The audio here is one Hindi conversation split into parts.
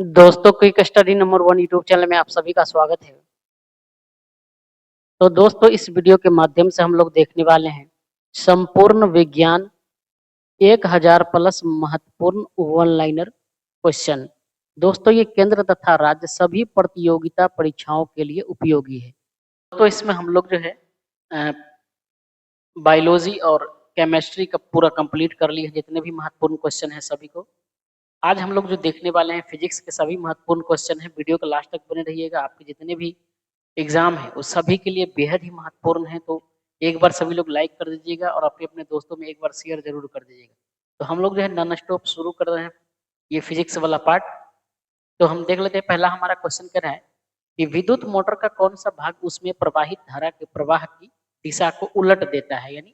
दोस्तों, quick study number 1 YouTube channel में आप सभी का स्वागत है। तो दोस्तों, इस वीडियो के माध्यम से हम लोग देखने वाले हैं संपूर्ण विज्ञान 1000 प्लस महत्वपूर्ण वन लाइनर क्वेश्चन। दोस्तों, ये केंद्र तथा राज्य सभी प्रतियोगिता परीक्षाओं के लिए उपयोगी है। तो इसमें हम लोग जो है बायोलॉजी और केमिस्ट्री का पूरा कंप्लीट कर लिए, जितने भी महत्वपूर्ण क्वेश्चन है सभी को। आज हम लोग जो देखने वाले हैं फिजिक्स के सभी महत्वपूर्ण क्वेश्चन है। वीडियो को लास्ट तक बने रहिएगा। आपके जितने भी एग्जाम है उस सभी के लिए बेहद ही महत्वपूर्ण है। तो एक बार सभी लोग लाइक कर दीजिएगा और अपने अपने दोस्तों में एक बार शेयर जरूर कर दीजिएगा। तो हम लोग जो है नॉन स्टॉप शुरू कर रहे हैं ये फिजिक्स वाला पार्ट। तो हम देख लेते हैं। पहला हमारा क्वेश्चन क्या है कि विद्युत मोटर का कौन सा भाग उसमें प्रवाहित धारा के प्रवाह की दिशा को उलट देता है, यानी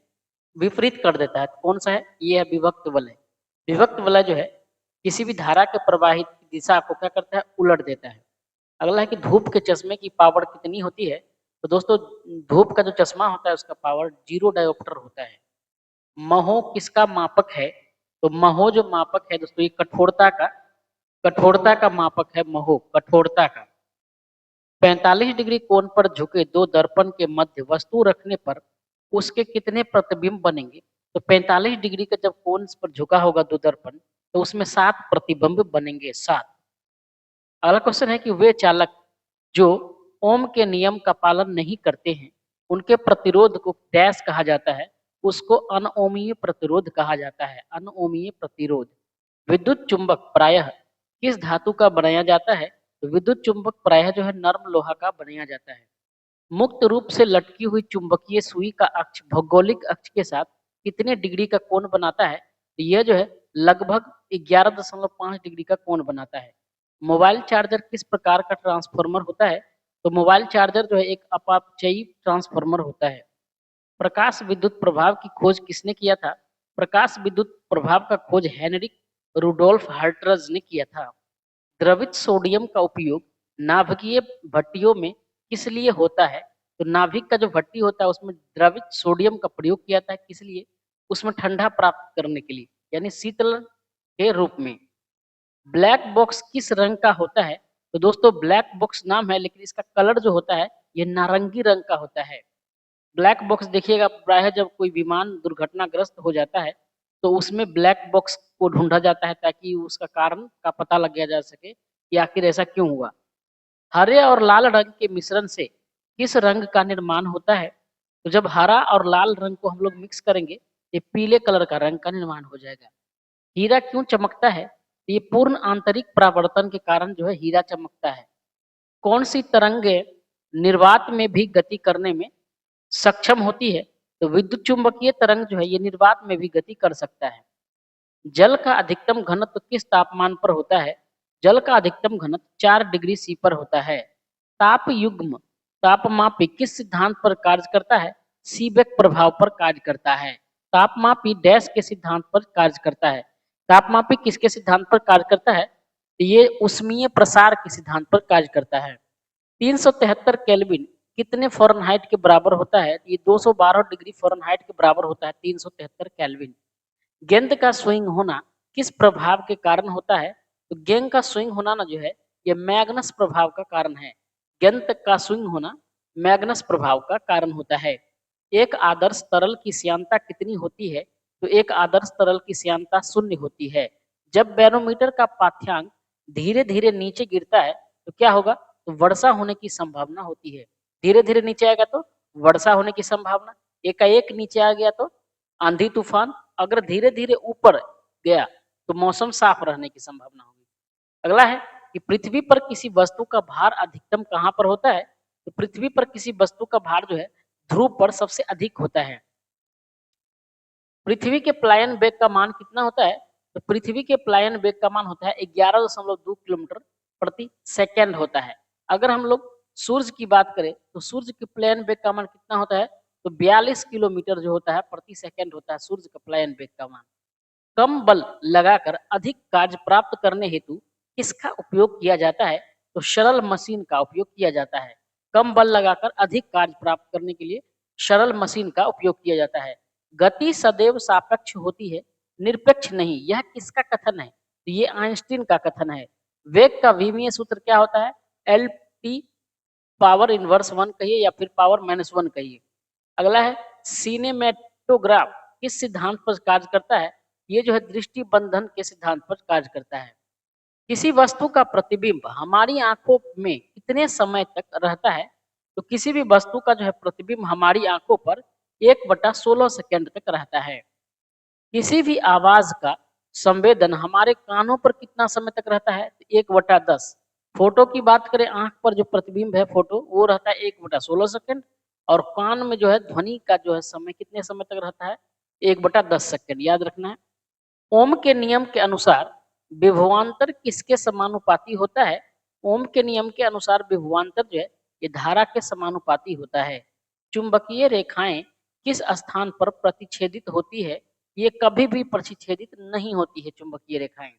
विपरीत कर देता है। कौन सा है? ये है विभक्त वलय। विभक्त वलय जो है किसी भी धारा के प्रवाहित दिशा को क्या करता है? उलट देता है। अगला है कि धूप के चश्मे की पावर कितनी होती है? तो दोस्तों, धूप का जो चश्मा होता है उसका पावर 0 डायोप्टर होता है। महो किसका मापक है? तो महो जो मापक है दोस्तों, ये कठोरता का मापक है। महो कठोरता का। 45 डिग्री कोण पर झुके दो दर्पण के मध्य वस्तु रखने पर उसके कितने प्रतिबिंब बनेंगे? तो 45 डिग्री का जब कोण पर झुका होगा दो दर्पण, तो उसमें 7 प्रतिबिंब बनेंगे। 7। अगला क्वेश्चन है कि वे चालक जो ओम के नियम का पालन नहीं करते हैं उनके प्रतिरोध को डैश कहा जाता है? उसको अनओमीय प्रतिरोध कहा जाता है। अनओमीय प्रतिरोध। विद्युत चुंबक प्रायः किस धातु का बनाया जाता है? तो विद्युत चुंबक प्रायः जो है नर्म लोहा का बनाया जाता है। मुक्त रूप से लटकी हुई चुंबकीय सुई का अक्ष भौगोलिक अक्ष के साथ कितने डिग्री का कोण बनाता है? तो यह जो है लगभग 11.5 डिग्री का कोण बनाता है। मोबाइल चार्जर किस प्रकार का ट्रांसफार्मर होता है? तो मोबाइल चार्जर जो है एक अपव्ययी ट्रांसफार्मर होता है। प्रकाश विद्युत प्रभाव की खोज किसने किया था? प्रकाश विद्युत प्रभाव का खोज हेनरिक रुडोल्फ हर्ट्ज ने किया था। द्रवित सोडियम का उपयोग नाभिकीय भट्टियों में किस लिए होता है? तो नाभिक का जो भट्टी होता है उसमें द्रवित सोडियम का प्रयोग किया जाता है। किस लिए? उसमें ठंडा प्राप्त करने के लिए, यानी शीतल के रूप में। ब्लैक बॉक्स किस रंग का होता है? तो दोस्तों, ब्लैक बॉक्स नाम है लेकिन इसका कलर जो होता है ये नारंगी रंग का होता है। ब्लैक बॉक्स देखिएगा, प्रायः जब कोई विमान दुर्घटनाग्रस्त हो जाता है तो उसमें ब्लैक बॉक्स को ढूंढा जाता है ताकि उसका कारण का पता लगाया जा सके कि आखिर ऐसा क्यों हुआ। हरे और लाल रंग के मिश्रण से किस रंग का निर्माण होता है? तो जब हरा और लाल रंग को हम लोग मिक्स करेंगे ये पीले कलर का रंग का निर्माण हो जाएगा। हीरा क्यों चमकता है? ये पूर्ण आंतरिक परावर्तन के कारण जो है हीरा चमकता है। कौन सी तरंगे निर्वात में भी गति करने में सक्षम होती है? तो विद्युत चुंबकीय तरंग जो है ये निर्वात में भी गति कर सकता है। जल का अधिकतम घनत्व किस तापमान पर होता है? जल का अधिकतम घनत्व 4 डिग्री सी पर होता है। ताप युग्म तापमापी किस सिद्धांत पर कार्य करता है? सीबेक प्रभाव पर कार्य करता है। तापमापी डैश के सिद्धांत पर कार्य करता है। तापमापी किसके सिद्धांत पर कार्य करता है? ये उष्मीय प्रसार के सिद्धांत पर कार्य करता है। 373 केल्विन कितने फ़ारेनहाइट के बराबर होता है? ये 212 डिग्री फ़ारेनहाइट के बराबर होता है 373 केल्विन। गेंद का स्विंग होना किस प्रभाव के कारण होता है? तो गेंद का स्विंग होना ना जो है ये मैग्नस प्रभाव का कारण है। गेंद का स्विंग होना मैग्नस प्रभाव का कारण होता है। एक आदर्श तरल की श्यानता कितनी होती है? तो एक आदर्श तरल की श्यानता 0 होती है। जब बैरोमीटर का पाठ्यांक धीरे धीरे नीचे गिरता है तो क्या होगा? तो वर्षा होने की संभावना होती है। धीरे धीरे नीचे आएगा तो वर्षा होने की संभावना। एकाएक नीचे आ गया तो आंधी तूफान। अगर धीरे धीरे ऊपर गया तो मौसम साफ रहने की संभावना होगी। अगला है कि पृथ्वी पर किसी वस्तु का भार अधिकतम कहां पर होता है? तो पृथ्वी पर किसी वस्तु का भार जो है ध्रुव पर सबसे अधिक होता है। पृथ्वी के प्लायन वेग का मान कितना होता है? तो पृथ्वी के प्लायन वेग का मान होता है 11.2 किलोमीटर प्रति सेकेंड होता है। अगर हम लोग सूर्य की बात करें तो सूर्य के प्लायन वेग का मान कितना होता है? तो 42 किलोमीटर जो होता है प्रति सेकेंड होता है सूर्य का प्लायन वेग का मान। कम बल लगाकर अधिक कार्य प्राप्त करने हेतु किसका उपयोग किया जाता है? तो सरल मशीन का उपयोग किया जाता है। कम बल लगाकर अधिक कार्य प्राप्त करने के लिए सरल मशीन का उपयोग किया जाता है। गति सदैव सापेक्ष होती है, निरपेक्ष नहीं। यह किसका कथन है? तो ये आइंस्टीन का कथन है। वेग का विमीय सूत्र क्या होता है? एल टी पावर इनवर्स 1 कहिए या फिर पावर माइनस 1 कहिए। अगला है सिनेमेटोग्राफ किस सिद्धांत पर कार्य करता है? ये जो है दृष्टि बंधन के सिद्धांत पर कार्य करता है। किसी वस्तु का प्रतिबिंब हमारी आंखों में कितने समय तक रहता है? तो किसी भी वस्तु का जो है प्रतिबिंब हमारी आंखों पर 1/16 सेकंड तक रहता है। किसी भी आवाज का संवेदन हमारे कानों पर कितना समय तक रहता है? 1/10। फोटो की बात करें, आंख पर जो प्रतिबिंब है फोटो वो रहता है 1/16 सेकंड, और कान में जो है ध्वनि का जो है समय कितने समय तक रहता है? 1/10 सेकंड। याद रखना है। ओम के नियम के अनुसार विभवांतर किसके समानुपाती होता है? ओम के नियम के अनुसार विभवांतर जो है ये धारा के समानुपाती होता है। चुंबकीय रेखाएं किस स्थान पर प्रतिच्छेदित होती है? ये कभी भी प्रतिच्छेदित नहीं होती है चुंबकीय रेखाएं।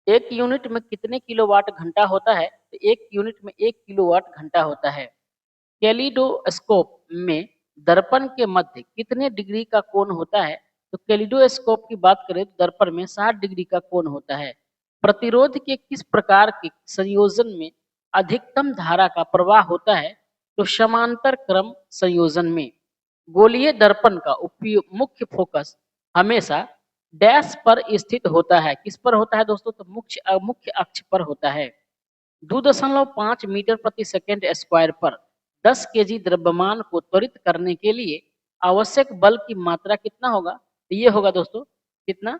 एक यूनिट में कितने किलोवाट घंटा होता है? तो एक यूनिट में 1 किलोवाट घंटा होता है। कैलिडोस्कोप में दर्पण के मध्य कितने डिग्री का कोण होता है? तो कैलिडोस्कोप की बात करें तो दर्पण में 60 डिग्री का कोण होता है। प्रतिरोध के किस प्रकार के संयोजन में अधिकतम धारा का प्रवाह होता है? तो समांतर क्रम संयोजन में। गोलीय दर्पण का उपयोग मुख्य फोकस हमेशा डैश पर स्थित होता है। किस पर होता है दोस्तों? तो मुख्य अक्ष पर होता है। 2.5 मीटर प्रति सेकेंड स्क्वायर पर 10 केजी द्रव्यमान को त्वरित करने के लिए आवश्यक बल की मात्रा कितना होगा? तो ये होगा दोस्तों कितना?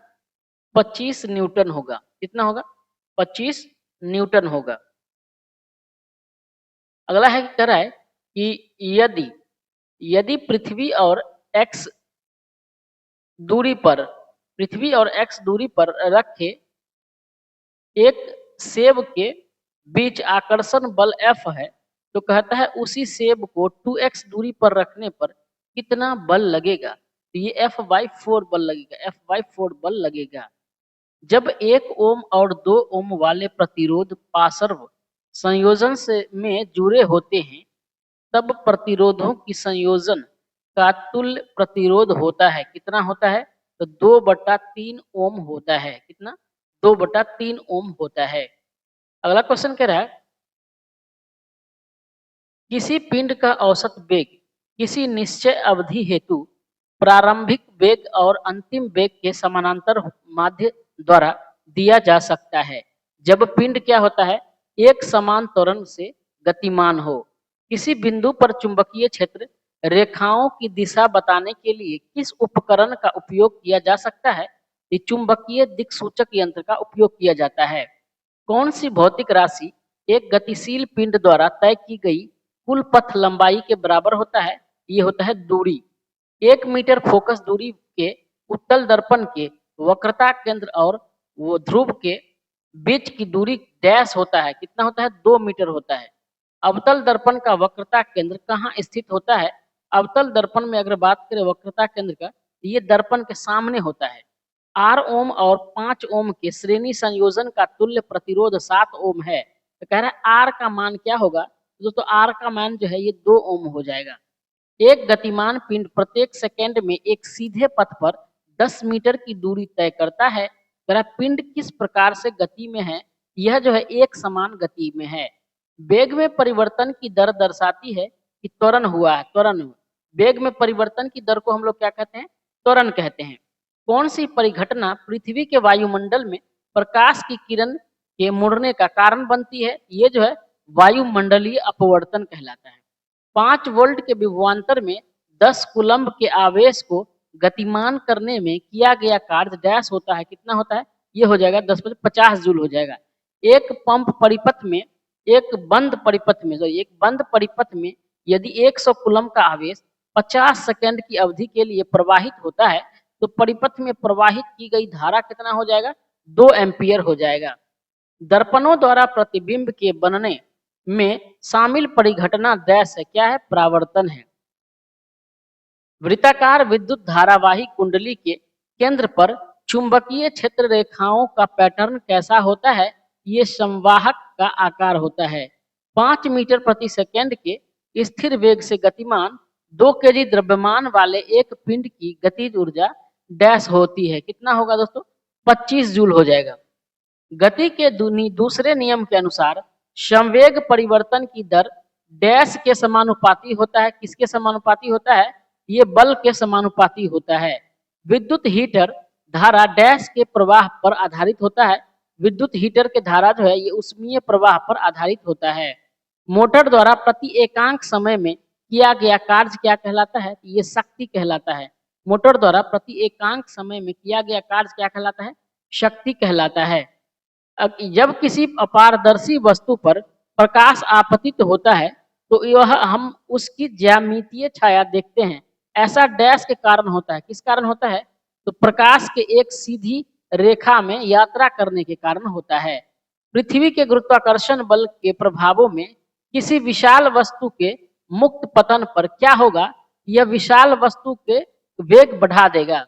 25 न्यूटन होगा। कितना होगा? 25 न्यूटन होगा। अगला है कह रहा है कि यदि यदि पृथ्वी और एक्स दूरी पर रखे एक सेब के बीच आकर्षण बल F है, तो कहता है उसी सेब को 2x दूरी पर रखने पर कितना बल लगेगा? तो ये F/4 बल लगेगा। F/4 बल लगेगा। जब 1 ओम और 2 ओम वाले प्रतिरोध पार्श्व संयोजन से में जुड़े होते हैं, तब प्रतिरोधों की संयोजन का तुल्य प्रतिरोध होता है। कितना होता है? तो 2/3 ओम होता है। कितना? 2/3 ओम होता है। अगला क्वेश्चन कह रहा है किसी पिंड का औसत वेग किसी निश्चय अवधि हेतु प्रारंभिक वेग और अंतिम वेग के समानांतर माध्य द्वारा दिया जा सकता है जब पिंड क्या होता है? एक समान त्वरण से गतिमान हो। किसी बिंदु पर चुंबकीय क्षेत्र रेखाओं की दिशा बताने के लिए किस उपकरण का उपयोग किया जा सकता है? ये चुंबकीय दिक्सूचक यंत्र का उपयोग किया जाता है। कौन सी भौतिक राशि एक गतिशील पिंड द्वारा तय की गई कुल पथ लंबाई के बराबर होता है? ये होता है दूरी। 1 मीटर फोकस दूरी के उत्तल दर्पण के वक्रता केंद्र और वो ध्रुव के बीच की दूरी डैश होता है। कितना होता है? 2 मीटर होता है। अवतल दर्पण का वक्रता केंद्र कहाँ स्थित होता है? अवतल दर्पण में अगर बात करें वक्रता केंद्र का, ये दर्पण के सामने होता है। 8 ओम और 5 ओम के श्रेणी संयोजन का तुल्य प्रतिरोध 7 ओम है। तो कह रहा है आर का मान क्या होगा? दोस्तों आर का मान जो है ये 2 ओम हो जाएगा। एक गतिमान पिंड प्रत्येक सेकंड में एक सीधे पथ पर 10 मीटर की दूरी तय करता है। कह रहा है पिंड किस प्रकार से गति में है? यह जो है एक समान गति में है। वेग में परिवर्तन की दर दर्शाती है कि त्वरण हुआ है। त्वरण, वेग में परिवर्तन की दर को हम लोग क्या कहते हैं? त्वरण कहते हैं। कौन सी परिघटना पृथ्वी के वायुमंडल में प्रकाश की किरण के मुड़ने का कारण बनती है? ये जो है वायुमंडलीय अपवर्तन कहलाता है। 5 वोल्ट के विभवांतर में 10 कूलम्ब के आवेश को गतिमान करने में किया गया कार्य डैश होता है। कितना होता है? ये हो जाएगा 10 × 50 जूल हो जाएगा। एक पंप परिपथ में एक बंद परिपथ में यदि 100 कूलम्ब का आवेश 50 सेकंड की अवधि के लिए प्रवाहित होता है तो परिपथ में प्रवाहित की गई धारा कितना हो जाएगा? 2 एम्पियर हो जाएगा। दर्पणों द्वारा प्रतिबिंब के बनने में शामिल परिघटना डैश है। क्या है? परावर्तन है। वृत्ताकार विद्युत धारावाही कुंडली के केंद्र पर चुंबकीय क्षेत्र रेखाओं का पैटर्न कैसा होता है? ये संवाहक का आकार होता है। 5 मीटर प्रति सेकंड के स्थिर वेग से गतिमान 2 केजी द्रव्यमान वाले एक पिंड की गतिज ऊर्जा डैश होती है। कितना होगा दोस्तों? 25 जूल हो जाएगा। गति के दूसरे नियम के अनुसार संवेग परिवर्तन की दर डैश के समानुपाती होता है। किसके समानुपाती होता है? ये बल के समानुपाती होता है। विद्युत हीटर धारा डैश के प्रवाह पर आधारित होता है। विद्युत हीटर के धारा जो है ये ऊष्मीय प्रवाह पर आधारित होता है। मोटर द्वारा प्रति एकांक समय में किया गया कार्य क्या कहलाता है? ये शक्ति कहलाता है। मोटर द्वारा प्रति एकांक समय में किया गया कार्य क्या कहलाता है? शक्ति कहलाता है। अब जब किसी अपारदर्शी वस्तु पर प्रकाश आपतित होता है तो यह हम उसकी ज्यामितीय छाया देखते हैं। ऐसा डैश के कारण होता है। किस कारण होता है? तो प्रकाश के एक सीधी रेखा में यात्रा करने के कारण होता है। पृथ्वी के गुरुत्वाकर्षण बल के प्रभावों में किसी विशाल वस्तु के मुक्त पतन पर क्या होगा? यह विशाल वस्तु के वेग बढ़ा देगा।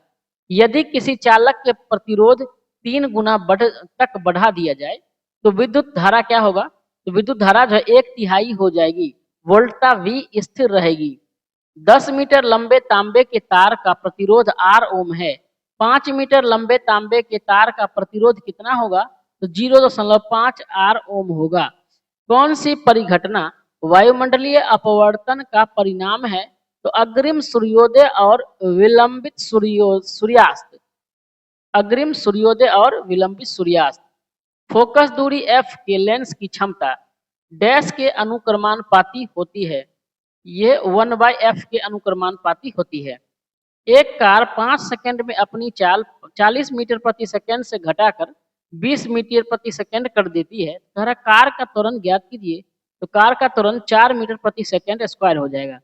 यदि किसी चालक के प्रतिरोध 3 गुना तक बढ़ा दिया जाए तो विद्युत धारा क्या होगा? तो विद्युत धारा जो है 1/3 हो जाएगी। वोल्टता V स्थिर रहेगी। 10 मीटर लंबे तांबे के तार का प्रतिरोध R ओम है। 5 मीटर लंबे तांबे के तार का प्रतिरोध कितना होगा? तो 0.5 R ओम होगा। कौन सी परिघटना वायुमंडलीय अपवर्तन का परिणाम है? तो अग्रिम सूर्योदय और विलंबित सूर्यास्त। अग्रिम सूर्योदय और विलंबित सूर्यास्त। फोकस दूरी f के लेंस की क्षमता डैश के अनुक्रमानुपाती होती है। ये 1/f के अनुक्रमानुपाती होती है। एक कार 5 सेकंड में अपनी चाल 40 मीटर प्रति सेकंड से घटाकर 20 मीटर प्रति सेकंड कर देती है। तो कार का त्वरण ज्ञात कीजिए। तो कार का त्वरण 4 मीटर प्रति सेकंड स्क्वायर हो जाएगा।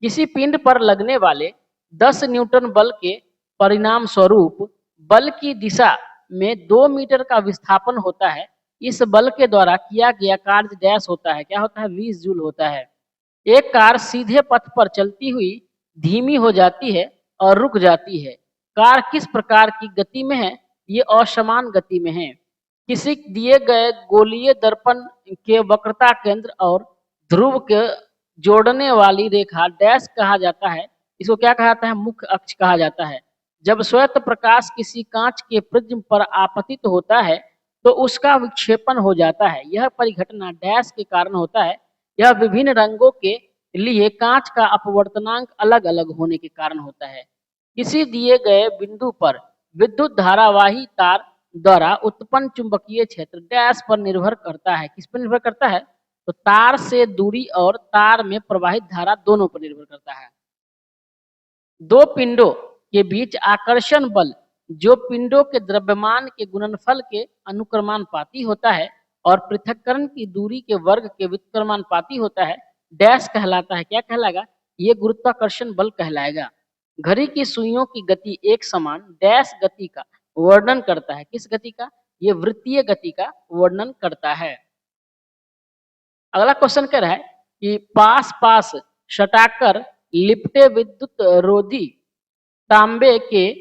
किसी पिंड पर लगने वाले 10 न्यूटन बल के परिणाम स्वरूप बल की दिशा में 2 मीटर का विस्थापन होता है। इस बल के द्वारा किया गया कार्य डैश होता है। क्या होता है? 20 जूल होता है। एक कार सीधे पथ पर चलती हुई धीमी हो जाती है और रुक जाती है। कार किस प्रकार की गति में है? ये असमान गति में है। किसी दिए गए गोलीय दर्पण के वक्रता केंद्र और ध्रुव के जोड़ने वाली रेखा डैश कहा जाता है। इसको क्या कहा जाता है? मुख्य अक्ष कहा जाता है। जब श्वेत प्रकाश किसी कांच के प्रिज्म पर आपतित होता है तो उसका विक्षेपण हो जाता है। यह परिघटना डैश के कारण होता है। यह विभिन्न रंगों के लिए कांच का अपवर्तनांक अलग अलग होने के कारण होता है। किसी दिए गए बिंदु पर विद्युत धारावाही तार द्वारा उत्पन्न चुंबकीय क्षेत्र डैश पर निर्भर करता है। किस पर निर्भर करता है? तो तार से दूरी और तार में प्रवाहित धारा दोनों पर निर्भर करता है। दो पिंडों के बीच आकर्षण बल जो पिंडों के द्रव्यमान के गुणनफल के अनुक्रमानुपाती होता है और पृथक्करण की दूरी के वर्ग के व्युत्क्रमानुपाती होता है डैश कहलाता है। क्या कहलाएगा? ये गुरुत्वाकर्षण बल कहलाएगा। घड़ी की सुइयों की गति एक समान डैश गति का वर्णन करता है। किस गति का? ये वृत्तीय गति का वर्णन करता है। अगला क्वेश्चन कह रहा है कि पास पास सटाकर लिपटे विद्युत रोधी तांबे के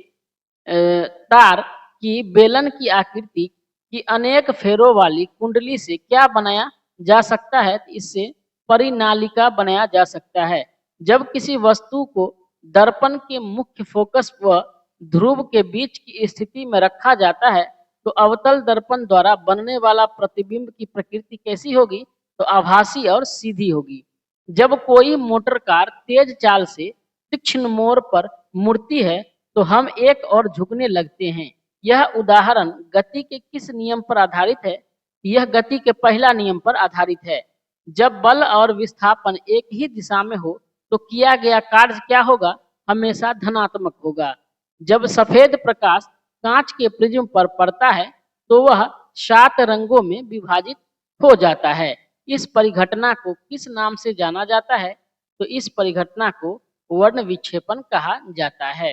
तार की बेलन की आकृति की अनेक फेरों वाली कुंडली से क्या बनाया जा सकता है? इससे परिनालिका बनाया जा सकता है। जब किसी वस्तु को दर्पण के मुख्य फोकस व ध्रुव के बीच की स्थिति में रखा जाता है तो अवतल दर्पण द्वारा बनने वाला प्रतिबिंब की प्रकृति कैसी होगी? तो आभासी और सीधी होगी। जब कोई मोटर कार तेज चाल से तीक्ष्ण मोड़ पर मुड़ती है तो हम एक और झुकने लगते हैं। यह उदाहरण गति के किस नियम पर आधारित है? यह गति के पहला नियम पर आधारित है। जब बल और विस्थापन एक ही दिशा में हो तो किया गया कार्य क्या होगा? हमेशा धनात्मक होगा। जब सफेद प्रकाश कांच के प्रिज्म पर पड़ता है तो वह 7 रंगों में विभाजित हो जाता है। इस परिघटना को किस नाम से जाना जाता है? तो इस परिघटना को वर्ण विक्षेपण कहा जाता है।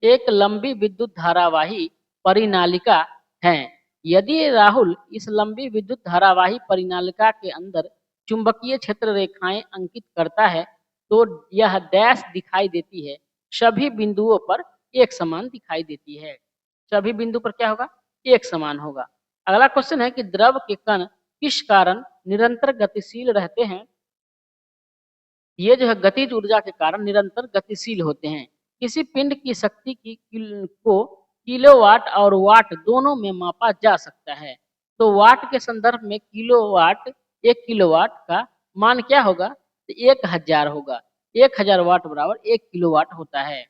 एक लंबी विद्युत धारावाही परिनालिका है। यदि राहुल इस लंबी विद्युत धारावाही परिनालिका के अंदर चुंबकीय क्षेत्र रेखाएं अंकित करता है तो यह डैश दिखाई देती है। सभी बिंदुओं पर एक समान दिखाई देती है। सभी बिंदु पर क्या होगा? एक समान होगा। अगला क्वेश्चन है कि द्रव के कण किस कारण निरंतर गतिशील रहते हैं? ये जो है गतिज ऊर्जा के कारण निरंतर गतिशील होते हैं। किसी पिंड की शक्ति को किलोवाट और वाट दोनों में मापा जा सकता है। तो वाट के संदर्भ में किलोवाट, 1 किलोवाट का मान क्या होगा? तो 1000 होगा। 1000 वाट बराबर 1 किलोवाट होता है।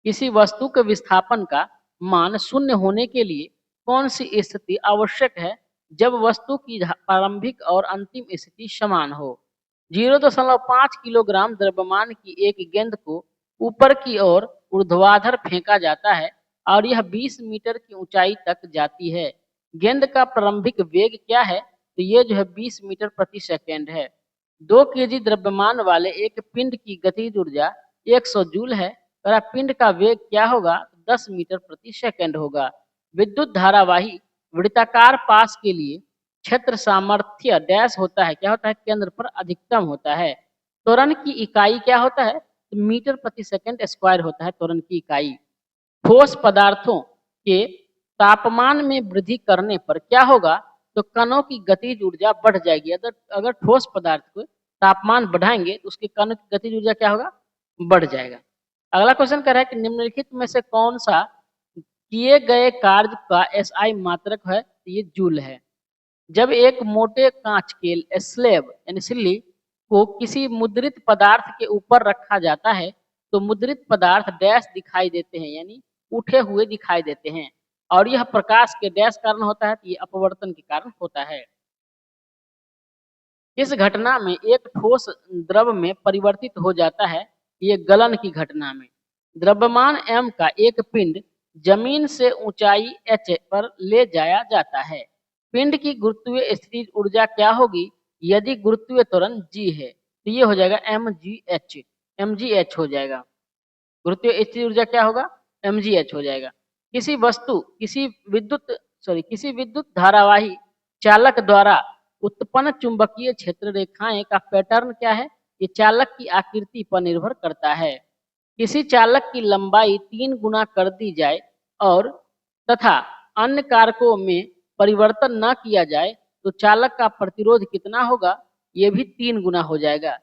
किसी वस्तु के विस्थापन का मान शून्य होने के लिए कौन सी स्थिति आवश्यक है? जब वस्तु की प्रारंभिक और अंतिम स्थिति समान हो। 0.5 किलोग्राम द्रव्यमान की एक गेंद को ऊपर की ओर ऊर्ध्वाधर फेंका जाता है और यह 20 मीटर की ऊंचाई तक जाती है। गेंद का प्रारंभिक वेग क्या है? तो ये जो है 20 मीटर प्रति सेकेंड है। 2 केजी द्रव्यमान वाले एक पिंड की गतिज ऊर्जा 100 जूल है और पिंड का वेग क्या होगा? 10 मीटर प्रति सेकेंड होगा। विद्युत धारावाही वृत्ताकार पास के लिए क्षेत्र सामर्थ्य डैश होता है, क्या होता है? केंद्र पर अधिकतम होता है। त्वरण की इकाई क्या होता है? तो मीटर प्रति सेकंड स्क्वायर होता है त्वरण की इकाई। ठोस पदार्थों के तापमान में वृद्धि करने पर क्या होगा? तो कणों की गतिज ऊर्जा बढ़ जाएगी। अगर अगर ठोस पदार्थ को तापमान बढ़ाएंगे तो उसके कणों की गतिज ऊर्जा क्या होगा? बढ़ जाएगा। अगला क्वेश्चन कह रहा है कि निम्नलिखित में से कौन सा किए गए कार्य का एसआई मात्रक है? तो ये जूल है। जब एक मोटे कांच के स्लैब यानी सिल्ली को किसी मुद्रित पदार्थ के ऊपर रखा जाता है तो मुद्रित पदार्थ डैश दिखाई देते हैं, यानी उठे हुए दिखाई देते हैं और यह प्रकाश के डैश कारण होता है, तो ये अपवर्तन के कारण होता है। इस घटना में एक ठोस द्रव में परिवर्तित हो जाता है, ये गलन की घटना में। द्रव्यमान m का एक पिंड जमीन से ऊंचाई h पर ले जाया जाता है। पिंड की गुरुत्वीय स्थितिज ऊर्जा क्या होगी यदि गुरुत्वीय त्वरण g है? तो ये हो जाएगा mgh हो जाएगा। गुरुत्वीय स्थितिज ऊर्जा क्या होगा? mgh हो जाएगा। किसी विद्युत धारावाही चालक द्वारा उत्पन्न चुंबकीय क्षेत्र रेखाएं का पैटर्न क्या है? ये चालक की आकृति पर निर्भर करता है। किसी चालक की लंबाई 3 गुना कर दी जाए और तथा अन्य कारकों में परिवर्तन न किया जाए तो चालक का प्रतिरोध कितना होगा? ये भी 3 गुना हो जाएगा।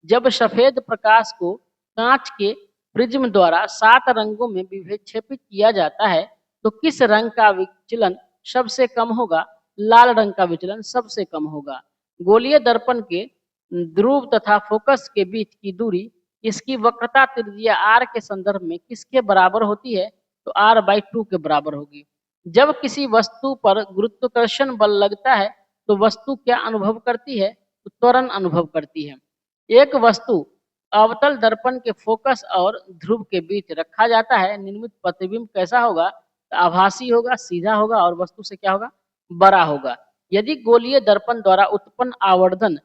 जब सफेद प्रकाश को कांच के प्रिज्म द्वारा 7 रंगों में विक्षेपित किया जाता है तो किस रंग का विचलन सबसे कम होगा? लाल रंग का विचलन सबसे कम होगा। गोलीय दर्पण के ध्रुव तथा फोकस के बीच की दूरी इसकी वक्रता त्रिज्या r के संदर्भ में किसके बराबर होती है? तो r/2 के बराबर होगी। जब किसी वस्तु पर गुरुत्वाकर्षण बल लगता है तो वस्तु क्या अनुभव करती है? तो त्वरण अनुभव करती है। एक वस्तु अवतल दर्पण के फोकस और ध्रुव के बीच रखा जाता है, निर्मित प्रतिबिंब कैसा होगा? तो आभासी होगा, सीधा होगा और वस्तु से क्या होगा? बड़ा होगा। यदि गोलीय दर्पण द्वारा उत्पन्न आवर्धन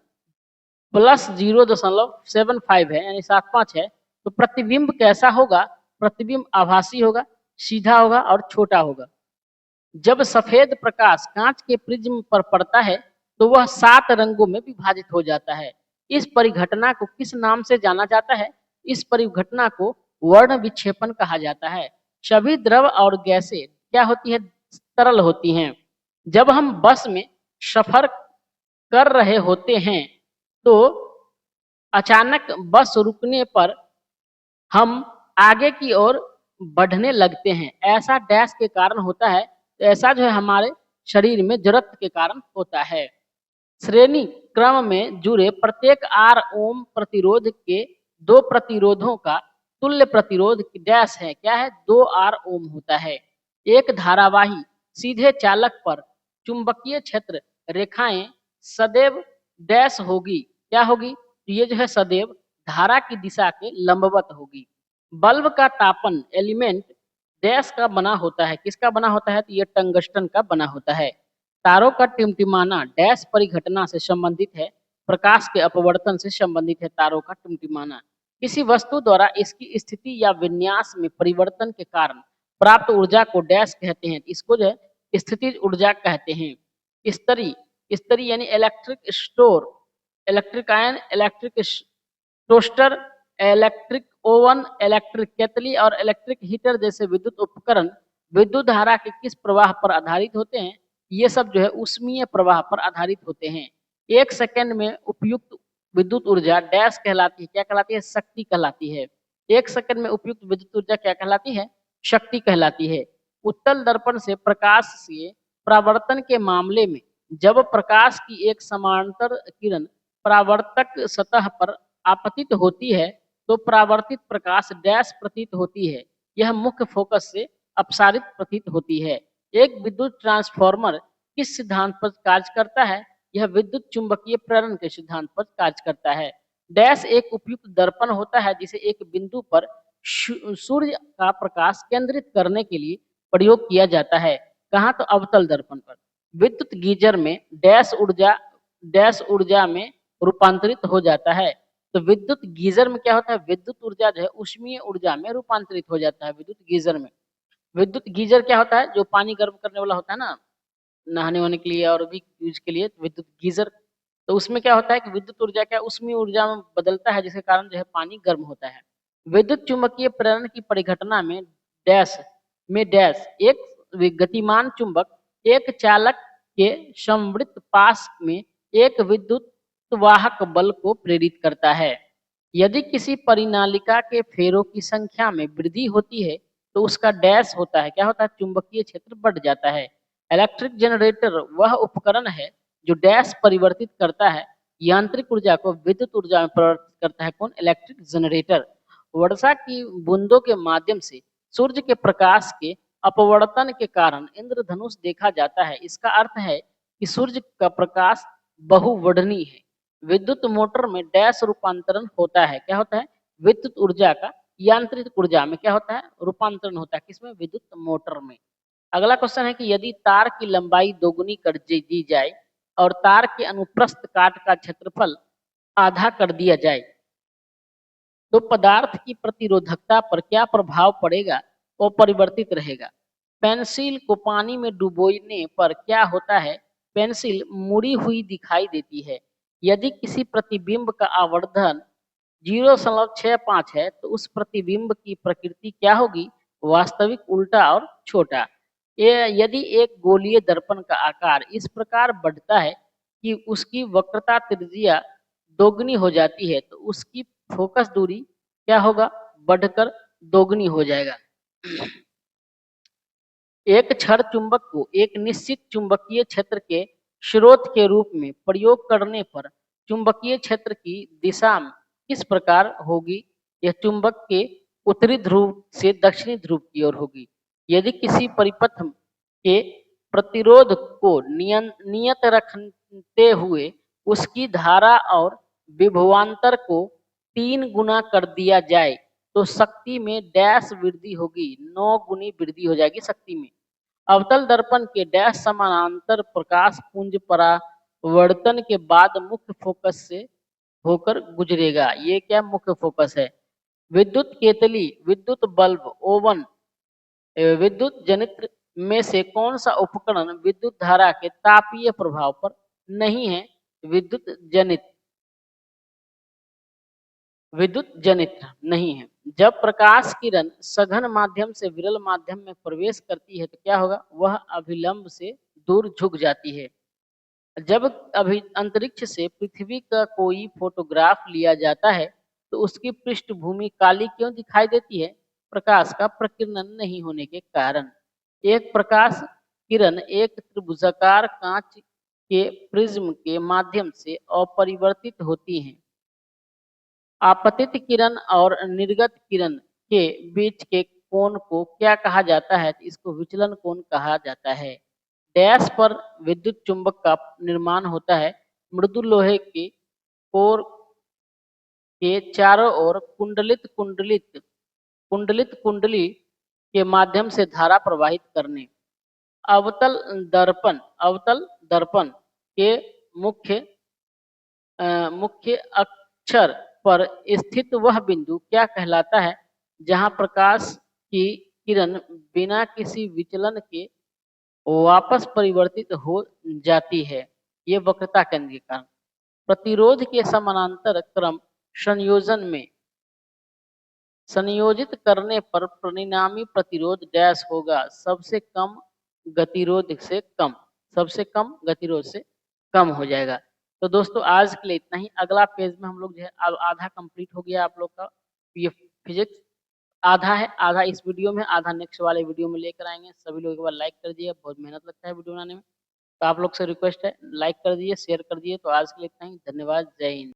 प्लस 0.75 है यानी 75 है तो प्रतिबिंब कैसा होगा? प्रतिबिंब आभासी होगा, सीधा होगा और छोटा होगा। जब सफेद प्रकाश कांच के प्रिज्म पर पड़ता है तो वह 7 रंगों में विभाजित हो जाता है। इस परिघटना को किस नाम से जाना जाता है? इस परिघटना को वर्ण विक्षेपण कहा जाता है। सभी द्रव और गैसें क्या होती है? तरल होती हैं। जब हम बस में सफर कर रहे होते हैं तो अचानक बस रुकने पर हम आगे की ओर बढ़ने लगते हैं, ऐसा डैश के कारण होता है। तो ऐसा जो है हमारे शरीर में जड़त्व के कारण होता है। श्रेणी क्रम में जुड़े प्रत्येक R ओम प्रतिरोध के 2 प्रतिरोधों का तुल्य प्रतिरोध डैश है, क्या है? 2R ओम होता है। एक धारावाही सीधे चालक पर चुंबकीय क्षेत्र रेखाएं सदैव डैश होगी, क्या होगी? तो ये जो है सदैव धारा की दिशा के लंबवत होगी। बल्ब का तापन एलिमेंट डैश का बना होता है, किसका बना होता है? तो ये टंगस्टन का बना होता है। तारों का टिमटिमाना डैश परिघटना से संबंधित है, प्रकाश के अपवर्तन से संबंधित है तारों का टिमटिमाना। किसी वस्तु द्वारा इसकी स्थिति या विन्यास में परिवर्तन के कारण प्राप्त ऊर्जा को डैश कहते हैं, इसको जो है स्थितिज ऊर्जा कहते हैं। स्तरी यानी electric store, electric ion, electric toaster, electric oven, electric केतली और इलेक्ट्रिक हीटर जैसे विद्युत उपकरण विद्युत धारा के किस प्रवाह पर आधारित होते हैं? ये सब जो है ऊष्मीय प्रवाह पर आधारित होते हैं। 1 सेकंड में उपयुक्त विद्युत ऊर्जा डैश कहलाती है, क्या कहलाती है? शक्ति कहलाती है। 1 सेकंड में उपयुक्त विद्युत ऊर्जा क्या कहलाती है? शक्ति कहलाती है। उत्तल दर्पण से प्रकाश से परावर्तन के मामले में जब प्रकाश की एक समांतर किरण परावर्तक सतह पर आपतित होती है तो परावर्तित प्रकाश डैश प्रतीत होती है। यह मुख्य फोकस से अपसारित प्रतीत होती है। एक विद्युत ट्रांसफार्मर किस सिद्धांत पर कार्य करता है? यह विद्युत चुंबकीय प्रेरण के सिद्धांत पर कार्य करता है। डैश एक उपयुक्त दर्पण होता है जिसे एक बिंदु पर सूर्य का प्रकाश केंद्रित करने के लिए प्रयोग किया जाता है। कहाँ? तो अवतल दर्पण पर। विद्युत गीजर में डैश ऊर्जा में रूपांतरित हो जाता है। तो विद्युत गीजर में क्या होता है? विद्युत ऊर्जा जो है उष्मीय ऊर्जा में रूपांतरित हो जाता है विद्युत गीजर में। विद्युत गीजर क्या होता है? जो पानी गर्म करने वाला होता है ना, नहाने वहाने के लिए और भी यूज के लिए विद्युत गीजर। तो उसमें क्या होता है कि विद्युत ऊर्जा क्या उष्मीय ऊर्जा में बदलता है, जिसके कारण जो है पानी गर्म होता है। विद्युत चुंबकीय प्रेरण की परिघटना में डैश एक गतिमान चुंबक एक चालक के संवृत्त पाश में एक विद्युत वाहक बल को प्रेरित करता है। यदि किसी परिनालिका के फेरों की संख्या में वृद्धि होती है तो उसका डैश होता है, क्या होता है? चुंबकीय क्षेत्र बढ़ जाता है। इलेक्ट्रिक जनरेटर वह उपकरण है जो डैश परिवर्तित करता है, यांत्रिक ऊर्जा को विद्युत ऊर्जा में परिवर्तित करता है। कौन? Electric generator. वर्षा की बूंदों के माध्यम से सूर्य के प्रकाश के अपवर्तन के कारण इंद्रधनुष देखा जाता है। इसका अर्थ है कि सूर्य का प्रकाश बहुवर्णीय है। विद्युत मोटर में डैश रूपांतरण होता है। क्या होता है? विद्युत ऊर्जा का यांत्रिक ऊर्जा में क्या होता है? रूपांतरण होता है। किसमें? विद्युत मोटर में। अगला क्वेश्चन है कि यदि तार की लंबाई दोगुनी कर दी जाए और तार के अनुप्रस्थ काट का क्षेत्रफल आधा कर दिया जाए तो पदार्थ की प्रतिरोधकता पर क्या प्रभाव पड़ेगा? वो परिवर्तित रहेगा। पेंसिल को पानी में डुबोने पर क्या होता है? पेंसिल मुड़ी हुई दिखाई देती है। यदि किसी प्रतिबिंब का आवर्धन 0.65 है तो उस प्रतिबिंब की प्रकृति क्या होगी? वास्तविक, उल्टा और छोटा। यदि एक गोलीय दर्पण का आकार इस प्रकार बढ़ता है कि उसकी वक्रता त्रिज्या दोगुनी हो जाती है तो उसकी फोकस दूरी क्या होगा? बढ़कर दोगुनी हो जाएगा। एक छड़ चुंबक को एक निश्चित चुंबकीय क्षेत्र के स्रोत के रूप में प्रयोग करने पर चुंबकीय क्षेत्र की दिशा किस प्रकार होगी? यह चुंबक के उत्तरी ध्रुव से दक्षिणी ध्रुव की ओर होगी। यदि किसी परिपथ के प्रतिरोध को नियत रखते हुए उसकी धारा और विभवांतर को 3 गुना कर दिया जाए तो शक्ति में डैश वृद्धि होगी, 9 गुनी वृद्धि हो जाएगी शक्ति में। अवतल दर्पण के डैश समानांतर प्रकाश पुंज परावर्तन के बाद मुख्य फोकस से होकर गुजरेगा। ये क्या मुख्य फोकस है? विद्युत केतली, विद्युत बल्ब, ओवन, विद्युत जनित्र में से कौन सा उपकरण विद्युत धारा के तापीय प्रभाव पर नहीं है? विद्युत जनित्र नहीं है। जब प्रकाश किरण सघन माध्यम से विरल माध्यम में प्रवेश करती है तो क्या होगा? वह अभिलंब से दूर झुक जाती है। जब अभी अंतरिक्ष से पृथ्वी का कोई फोटोग्राफ लिया जाता है तो उसकी पृष्ठभूमि काली क्यों दिखाई देती है? प्रकाश का प्रकीर्णन नहीं होने के कारण। एक प्रकाश किरण एक त्रिभुजाकार कांच के प्रिज्म के माध्यम से अपरिवर्तित होती है। आपतित किरण और निर्गत किरण के बीच के कोण को क्या कहा जाता है? इसको विचलन कोण कहा जाता है। डैश पर विद्युत चुंबक का निर्माण होता है। मृदु लोहे के कोर के चारों ओर कुंडलित कुंडली के माध्यम से धारा प्रवाहित करने। अवतल दर्पण के मुख्य मुख्य अक्षर पर स्थित वह बिंदु क्या कहलाता है जहां प्रकाश की किरण बिना किसी विचलन के वापस परिवर्तित हो जाती है? ये वक्रता केंद्र के कारण। प्रतिरोध के समानांतर क्रम संयोजन में संयोजित करने पर परिणामी प्रतिरोध डैश होगा, सबसे कम गतिरोध से कम, सबसे कम गतिरोध से कम हो जाएगा। तो दोस्तों आज के लिए इतना ही। अगला पेज में हम लोग जो है अब आधा कंप्लीट हो गया आप लोग का ये फिजिक्स, आधा है, आधा इस वीडियो में, आधा नेक्स्ट वाले वीडियो में लेकर आएंगे। सभी लोग एक बार लाइक कर दिए, बहुत मेहनत लगता है वीडियो बनाने में। तो आप लोग से रिक्वेस्ट है लाइक कर दिए, शेयर कर दिए। तो आज के लिए इतना ही। धन्यवाद। जय हिंद।